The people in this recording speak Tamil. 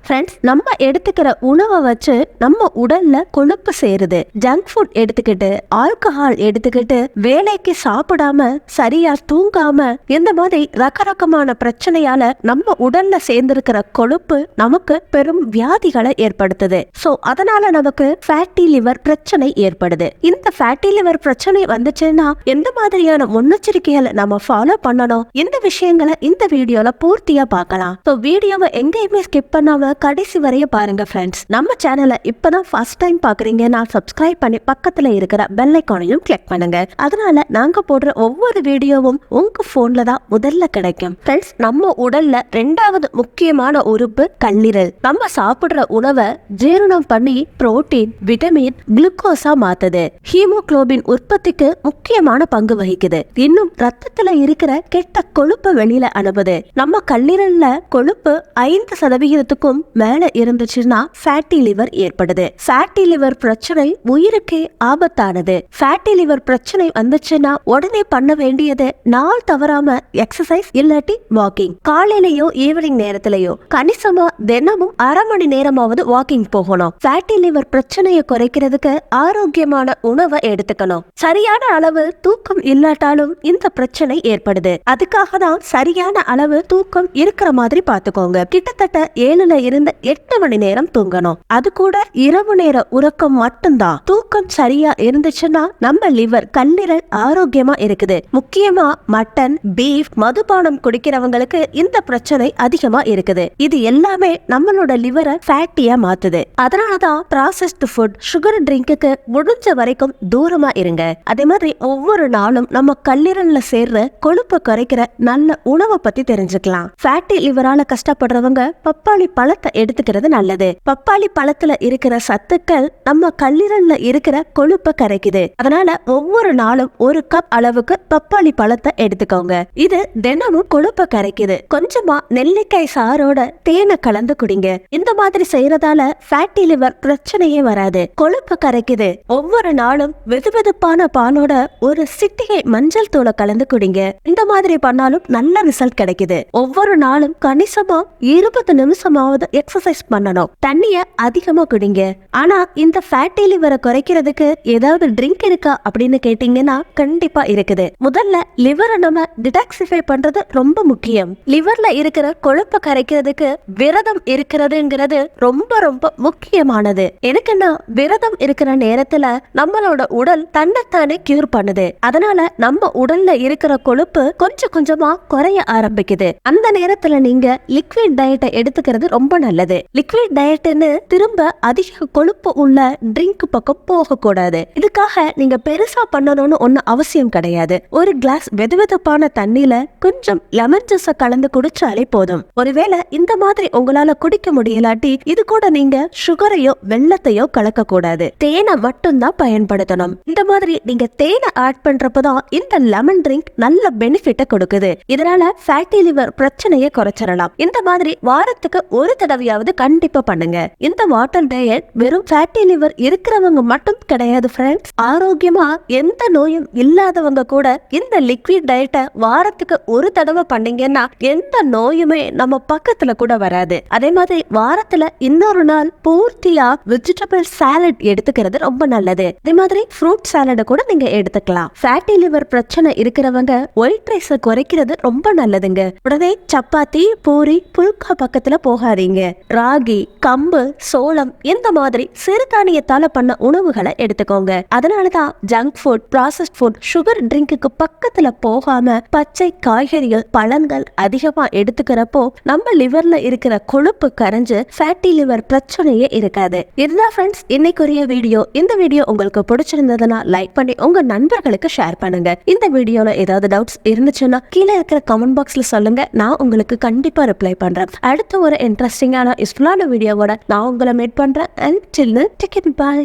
ஃப்ரெண்ட்ஸ், நம்ம எடுத்துக்கிற உணவை வச்சு நம்ம உடல்ல கொழுப்பு சேருது. ஜங்க் ஃபுட் எடுத்துக்கிட்டு, ஆல்கஹால் எடுத்துக்கிட்டு, வேலைக்கு சாப்பிடாம சரியா தூங்காம இந்த மாதிரி ரகரகமான பிரச்சனையால நம்ம உடல்ல சேர்ந்திருக்கிற கொழுப்பு நமக்கு பெரும் வியாதிகளை ஏற்படுத்துது. சோ அதனால நமக்கு ஃபேட்டி லிவர் பிரச்சனை ஏற்படுது. இந்த ஃபேட்டி லிவர் பிரச்சனை வந்துச்சுன்னா எந்த மாதிரியான முன்னெச்சரிக்கைகளை நம்ம ஃபாலோ பண்ணணும், இந்த விஷயங்களை இந்த வீடியோல பூர்த்தியா பார்க்கலாம். சோ வீடியோவை எங்கேயுமே ஸ்கிப் பண்ணாம கடைசி வரைய பாருங்க ஃப்ரெண்ட்ஸ். நம்ம சேனலை இப்பதான் ஃபர்ஸ்ட் டைம் பாக்குறீங்கன்னா சப்ஸ்கிரைப் பண்ணி பக்கத்துல இருக்கிற பெல் ஐகானையும் கிளிக் பண்ணுங்க. அதனால நாங்க போடுற ஒவ்வொரு வீடியோவும் உங்க போன்ல தான் முதல்ல கிடைக்கும். ஃப்ரெண்ட்ஸ், நம்ம உடல்ல ரெண்டாவது முக்கியமான உறுப்பு கல்லீரல். நம்ம சாப்பிடுற உணவை ஜீரணம் பண்ணி புரோட்டீன், விட்டமின், குளுக்கோஸா மாத்துது. ஹீமோகுளோபின் உற்பத்திக்கு முக்கியமான பங்கு வகிக்குது. இன்னும் ரத்தத்துல இருக்கிற கெட்ட கொழுப்பை வெளியில அனுப்புது. நம்ம கல்லீரல்ல கொழுப்பு 5% மேல இருந்துச்சுன்னா ஃபேட்டி லிவர் ஏற்படுது. ஃபேட்டி லிவர் பிரச்சனை உயிருக்கே ஆபத்தானது. ஃபேட்டி லிவர் பிரச்சனை வந்துச்சுன்னா உடனே பண்ண வேண்டியது நாள் தவறாம எக்ஸசைஸ் இல்லாட்டி வாக்கிங். காலையிலயோ ஈவினிங் நேரத்திலயோ கணிசமா தினமும் அரை மணி நேரமாவது வாக்கிங் போகணும். ஃபேட்டி லிவர் பிரச்சனையை குறைக்கிறதுக்கு ஆரோக்கியமான உணவை எடுத்துக்கணும். சரியான அளவு தூக்கம் இல்லாட்டாலும் இந்த பிரச்சனை ஏற்படுது. அதுக்காக தான் சரியான அளவு தூக்கம் இருக்கிற மாதிரி பாத்துக்கோங்க. கிட்டத்தட்ட 7 மணி நேரம் தூங்கணும். அது கூட இரவு நேர உறக்கம் மட்டும்தான். தூக்கம் சரியா இருந்துச்சுன்னா நம்ம லிவர், கல்லீரல் ஆரோக்கியமா இருக்குது. முக்கியமா மட்டன், பீஃப், மதுபானம் குடிக்கிறவங்களுக்கு இந்த பிரச்சனை அதிகமா இருக்குது. இது எல்லாமே நம்மளோட லிவரை ஃபேட்டியா மாத்துது. அதனாலதான் ப்ராசஸ்டு ஃபுட், சுகர் ட்ரிங்க்குக்கு முடிஞ்ச வரைக்கும் தூரமா இருங்க. அதே மாதிரி ஒவ்வொரு நாளும் நம்ம கல்லீரல்ல சேர்ற கொழுப்பை குறைக்கிற நல்ல உணவை பத்தி தெரிஞ்சுக்கலாம். ஃபேட்டி லிவரால கஷ்டப்படுறவங்க பப்பாளி பழத்தை எடுத்துக்கிறது நல்லது. பப்பாளி பழத்துல இருக்கிற சத்துக்கள் நம்ம கல்லீரல்ல இருக்கிற கொழுப்பை கரைக்குது. அதனால ஒவ்வொரு நாளும் 1 கப் அளவுக்கு பப்பாளி பழத்தை எடுத்துக்கோங்க. இது தினமும் கொழுப்பை கரைக்குது. கொஞ்சமா நெல்லிக்காய் சாரோட தேனை கலந்து குடிங்க. இந்த மாதிரி செய்யறதால ஃபேட்டி லிவர் பிரச்சனையே வராது. கொழுப்பை கரைக்குது. ஒவ்வொரு நாளும் வெதுவெதுப்பான பாலோட ஒரு சிட்டிகை மஞ்சள் தூளை கலந்து குடிங்க. இந்த மாதிரி பண்ணாலும் நல்ல ரிசல்ட் கிடைக்குது. ஒவ்வொரு நாளும் கணிசமா 20 நிமிஷமாவது எக்ஸசைஸ் பண்ணணும். தண்ணிய அதிகமா குடிங்க. ஆனா இந்த ஃபேட்டி லிவரை குறைக்கிறதுக்கு ஏதாவது ட்ரிங்க் இருக்கா அப்படின்னு கேட்டீங்கன்னா கண்டிப்பா இருக்குது. முதல்ல லிவரை நம்ம டிடாக்சிஃபை பண்றது ரொம்ப முக்கியம். லிவர்ல இருக்கிற கொழுப்பை கரைக்கிறதுக்கு விரதம் இருக்கிறதுங்கிறது ரொம்ப ரொம்ப முக்கியமானது. எனக்குன்னா விரதம் இருக்கிற நேரத்துல நம்மளோட உடல் தன்னைத்தானே கியூர் பண்ணுது. அதனால நம்ம உடல்ல இருக்கிற கொழுப்பு கொஞ்சம் கொஞ்சமா குறைய ஆரம்பிக்குது. அந்த நேரத்துல நீங்க லிக்விட் டயட்டை எடுத்துக்கிறது ரொம்ப நல்லது. லிக்விட் டயட்னு திரும்ப அதிக கொழுப்பு உள்ள ட்ரிங்க் பக்கம் போக கூடாது. இதுக்காக நீங்க பெருசா பண்ணணும்னு ஒண்ணு அவசியம் கிடையாது. ஒரு கிளாஸ் வெதுவெதுப்பான தண்ணியில கொஞ்சம் லெமன் ஜூஸ கலந்து குடிச்சாலே போதும். ஒருவேளை இந்த மாதிரி உங்களால குடிக்க முடியலாட்டி இது கூட நீங்க சுகரையோ வெள்ளத்தையோ கலக்க கூடாது. தேனை மட்டும் தான் பயன்படுத்தணும். இந்த மாதிரி நீங்க தேனை ஆட் பண்றப்பதான் இந்த லெமன் ட்ரிங்க் நல்ல பெனிஃபிட்ட கொடுக்குது. இதனால ஃபேட்டி லிவர் பிரச்சனையை குறைச்சிடலாம். இந்த மாதிரி வாரத்துக்கு ஒரு தடவையாவது கண்டிப்பா பண்ணுங்க. இந்த வாட்டர் டயட் வெறும் ஃபேட்டி லிவர் இருக்கிறவங்க மட்டும் கிடையாது ஃப்ரெண்ட்ஸ். ஆரோக்கியமா எந்த நோயும் இல்லாதவங்க கூட இந்த லிக்விட் டயட்டை வாரத்துக்கு ஒரு தடவை பண்ணீங்கன்னா எந்த நோயுமே நம்ம பக்கத்துல கூட வராது. அதே மாதிரி வாரத்துல இன்னொரு நாள் பூர்த்தியா வெஜிடபிள் சாலட் எடுத்துக்கிறது ரொம்ப நல்லது. அதே மாதிரி ஃப்ரூட் சாலட் கூட நீங்க எடுத்துக்கலாம். ஃபேட்டி லிவர் பிரச்சனை இருக்கிறவங்க ஒயிட் ரைஸ் குறைக்கிறது ரொம்ப நல்லதுங்க. உடனே சப்பாத்தி, பூரி, புல்கா பக்கத்துல போகாதீங்க. ராகி, கம்பு, சோளம் இந்த மாதிரி சிறுதானியத்தால பண்ண உணவுகளை எடுத்துக்கோங்க. அதனாலதான் junk food, processed food, sugar drink பக்கத்துல போகாம பச்சை காய்கறிகள், பழங்கள் அதிகமா எடுத்துக்கிறப்போ நம்ம லிவர்ல இருக்கிற கொழுப்பு கரைஞ்சு ஃபேட்டி லிவர் பிரச்சனையே இருக்காது. இதுதான் ஃப்ரெண்ட்ஸ் இன்னைக்குரிய வீடியோ. இந்த வீடியோ உங்களுக்கு பிடிச்சிருந்ததுன்னா லைக் பண்ணி உங்க நண்பர்களுக்கு ஷேர் பண்ணுங்க. இந்த வீடியோல ஏதாவது டவுட்ஸ் இருந்துச்சுன்னா கீழே இருக்கிற கமெண்ட் பாக்ஸ்ல சொல்லுங்க. நான் உங்களுக்கு கண்டிப்பா ரிப்ளை பண்றேன். அடுத்த ஒரு இன்ட்ரெஸ்டிங்கான யூஸ்ஃபுல்லான வீடியோவோட நான் உங்களை மீட் பண்றேன். Until then, take it, bye.